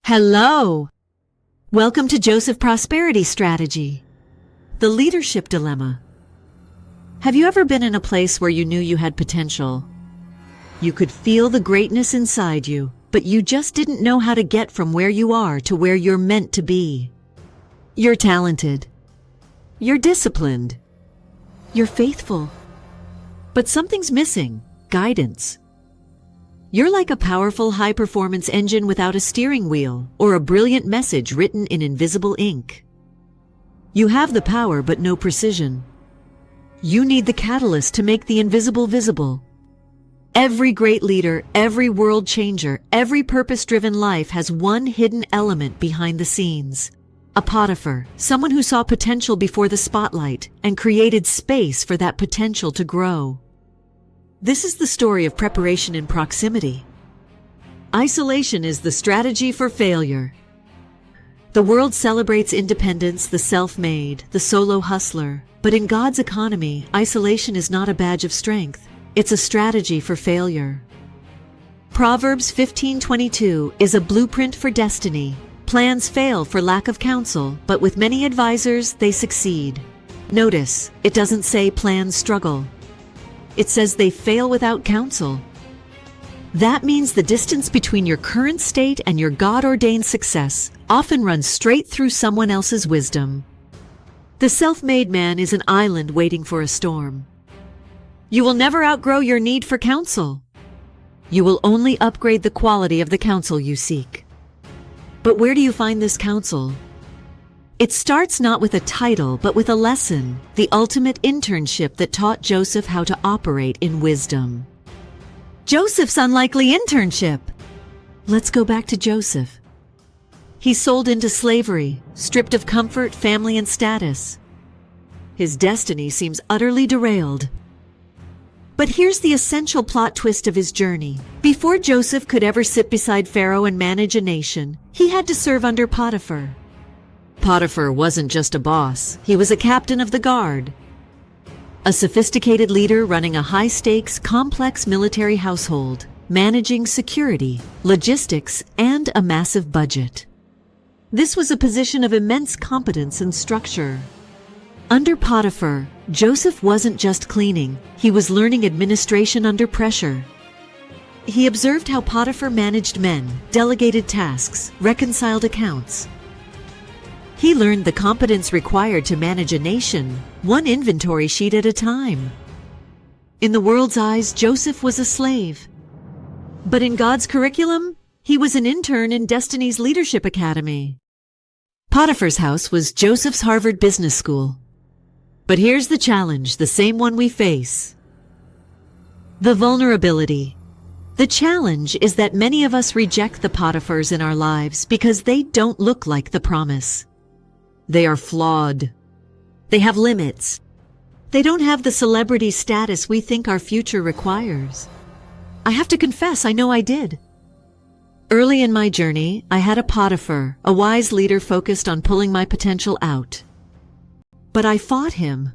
Hello! Welcome to Joseph Prosperity Strategy, the leadership dilemma. Have you ever been in a place where you knew you had potential? You could feel the greatness inside you, but you just didn't know how to get from where you are to where you're meant to be. You're talented. You're disciplined. You're faithful. But something's missing: guidance. You're like a powerful high-performance engine without a steering wheel or a brilliant message written in invisible ink. You have the power but no precision. You need the catalyst to make the invisible visible. Every great leader, every world changer, every purpose-driven life has one hidden element behind the scenes. A Potiphar, someone who saw potential before the spotlight and created space for that potential to grow. This is the story of preparation in proximity. Isolation is the strategy for failure. The world celebrates independence, the self-made, the solo hustler. But in God's economy, isolation is not a badge of strength. It's a strategy for failure. Proverbs 15:22 is a blueprint for destiny. Plans fail for lack of counsel, but with many advisors, they succeed. Notice, it doesn't say plans struggle. It says they fail without counsel. That means the distance between your current state and your God-ordained success often runs straight through someone else's wisdom. The self-made man is an island waiting for a storm. You will never outgrow your need for counsel. You will only upgrade the quality of the counsel you seek. But where do you find this counsel? It starts not with a title, but with a lesson, the ultimate internship that taught Joseph how to operate in wisdom. Joseph's unlikely internship! Let's go back to Joseph. He's sold into slavery, stripped of comfort, family, and status. His destiny seems utterly derailed. But here's the essential plot twist of his journey. Before Joseph could ever sit beside Pharaoh and manage a nation, he had to serve under Potiphar. Potiphar wasn't just a boss, he was a captain of the guard. A sophisticated leader running a high-stakes, complex military household, managing security, logistics, and a massive budget. This was a position of immense competence and structure. Under Potiphar, Joseph wasn't just cleaning, he was learning administration under pressure. He observed how Potiphar managed men, delegated tasks, reconciled accounts. He learned the competence required to manage a nation, one inventory sheet at a time. In the world's eyes, Joseph was a slave. But in God's curriculum, he was an intern in Destiny's Leadership Academy. Potiphar's house was Joseph's Harvard Business School. But here's the challenge, the same one we face. The vulnerability. The challenge is that many of us reject the Potiphars in our lives because they don't look like the promise. They are flawed. They have limits. They don't have the celebrity status we think our future requires. I have to confess, I know I did. Early in my journey, I had a Potiphar, a wise leader focused on pulling my potential out. But I fought him.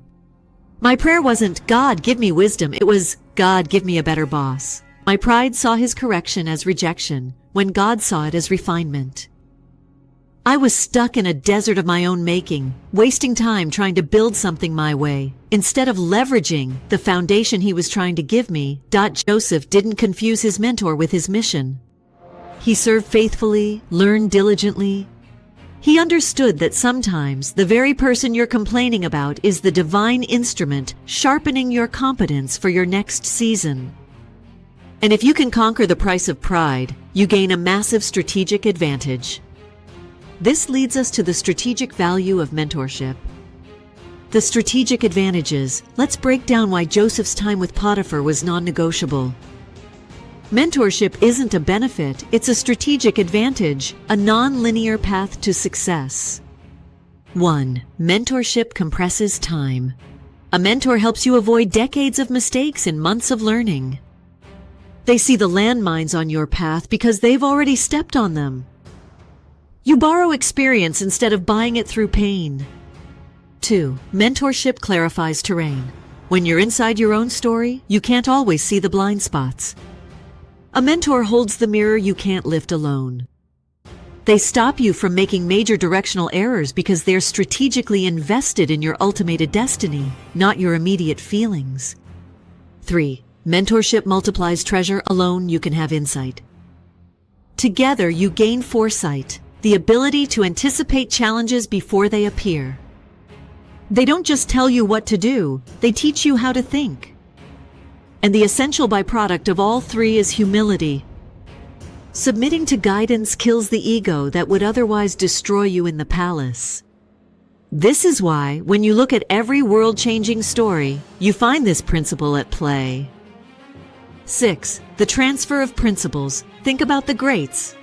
My prayer wasn't, "God, give me wisdom." It was, "God, give me a better boss." My pride saw his correction as rejection, when God saw it as refinement. I was stuck in a desert of my own making, wasting time trying to build something my way, instead of leveraging the foundation he was trying to give me. Joseph didn't confuse his mentor with his mission. He served faithfully, learned diligently. He understood that sometimes the very person you're complaining about is the divine instrument sharpening your competence for your next season. And if you can conquer the price of pride, you gain a massive strategic advantage. This leads us to the strategic value of mentorship. The strategic advantages. Let's break down why Joseph's time with Potiphar was non-negotiable. Mentorship isn't a benefit, it's a strategic advantage, a non-linear path to success. 1. Mentorship compresses time. A mentor helps you avoid decades of mistakes and months of learning. They see the landmines on your path because they've already stepped on them. You borrow experience instead of buying it through pain. 2. Mentorship clarifies terrain. When you're inside your own story, you can't always see the blind spots. A mentor holds the mirror you can't lift alone. They stop you from making major directional errors because they're strategically invested in your ultimate destiny, not your immediate feelings. 3. Mentorship multiplies treasure. Alone, you can have insight. Together, you gain foresight, the ability to anticipate challenges before they appear. They don't just tell you what to do, they teach you how to think. And the essential byproduct of all three is humility. Submitting to guidance kills the ego that would otherwise destroy you in the palace. This is why, when you look at every world-changing story, you find this principle at play. 6. The transfer of principles. Think about the greats.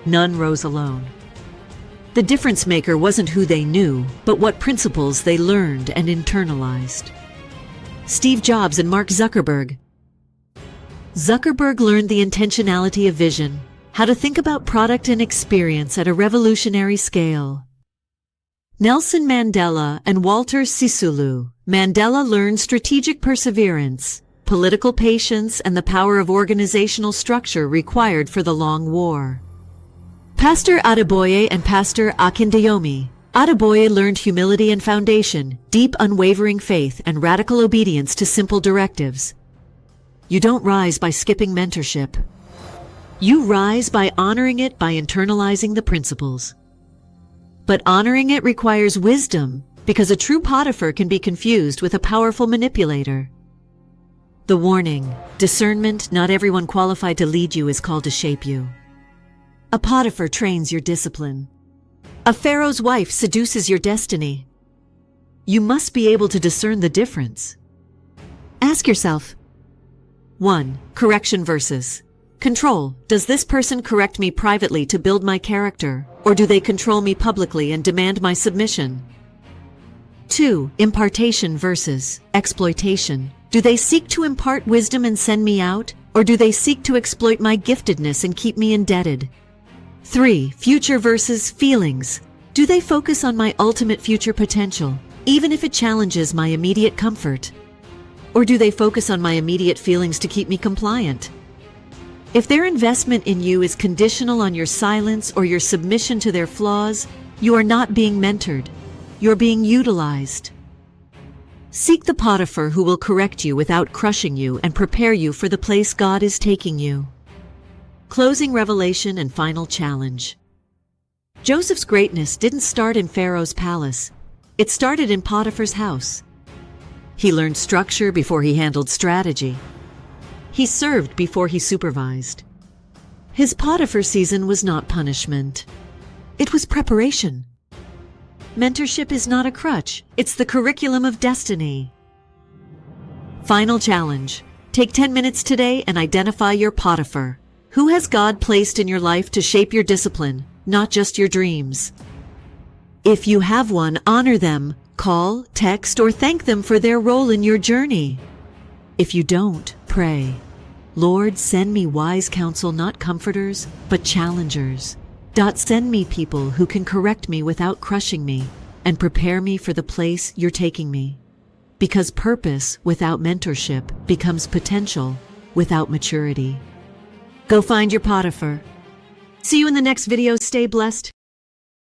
None rose alone. The difference maker wasn't who they knew, but what principles they learned and internalized. Steve Jobs and Mark Zuckerberg. Zuckerberg learned the intentionality of vision, how to think about product and experience at a revolutionary scale. Nelson Mandela and Walter Sisulu. Mandela learned strategic perseverance, political patience, and the power of organizational structure required for the long war. Pastor Adeboye and Pastor Akindayomi. Adeboye learned humility and foundation, deep unwavering faith, and radical obedience to simple directives. You don't rise by skipping mentorship. You rise by honoring it by internalizing the principles. But honoring it requires wisdom, because a true Potiphar can be confused with a powerful manipulator. The warning: discernment. Not everyone qualified to lead you is called to shape you. A Potiphar trains your discipline. A Pharaoh's wife seduces your destiny. You must be able to discern the difference. Ask yourself: 1. Correction versus control. Does this person correct me privately to build my character, or do they control me publicly and demand my submission? 2. Impartation versus exploitation. Do they seek to impart wisdom and send me out, or do they seek to exploit my giftedness and keep me indebted? 3. Future versus feelings. Do they focus on my ultimate future potential, even if it challenges my immediate comfort? Or do they focus on my immediate feelings to keep me compliant? If their investment in you is conditional on your silence or your submission to their flaws, you are not being mentored. You're being utilized. Seek the Potiphar who will correct you without crushing you and prepare you for the place God is taking you. Closing revelation and final challenge. Joseph's greatness didn't start in Pharaoh's palace. It started in Potiphar's house. He learned structure before he handled strategy. He served before he supervised. His Potiphar season was not punishment. It was preparation. Mentorship is not a crutch. It's the curriculum of destiny. Final challenge. Take 10 minutes today and identify your Potiphar. Who has God placed in your life to shape your discipline, not just your dreams? If you have one, honor them. Call, text, or thank them for their role in your journey. If you don't, pray. Lord, send me wise counsel, not comforters, but challengers. Send me people who can correct me without crushing me and prepare me for the place you're taking me. Because purpose without mentorship becomes potential without maturity. Go find your Potiphar. See you in the next video. Stay blessed.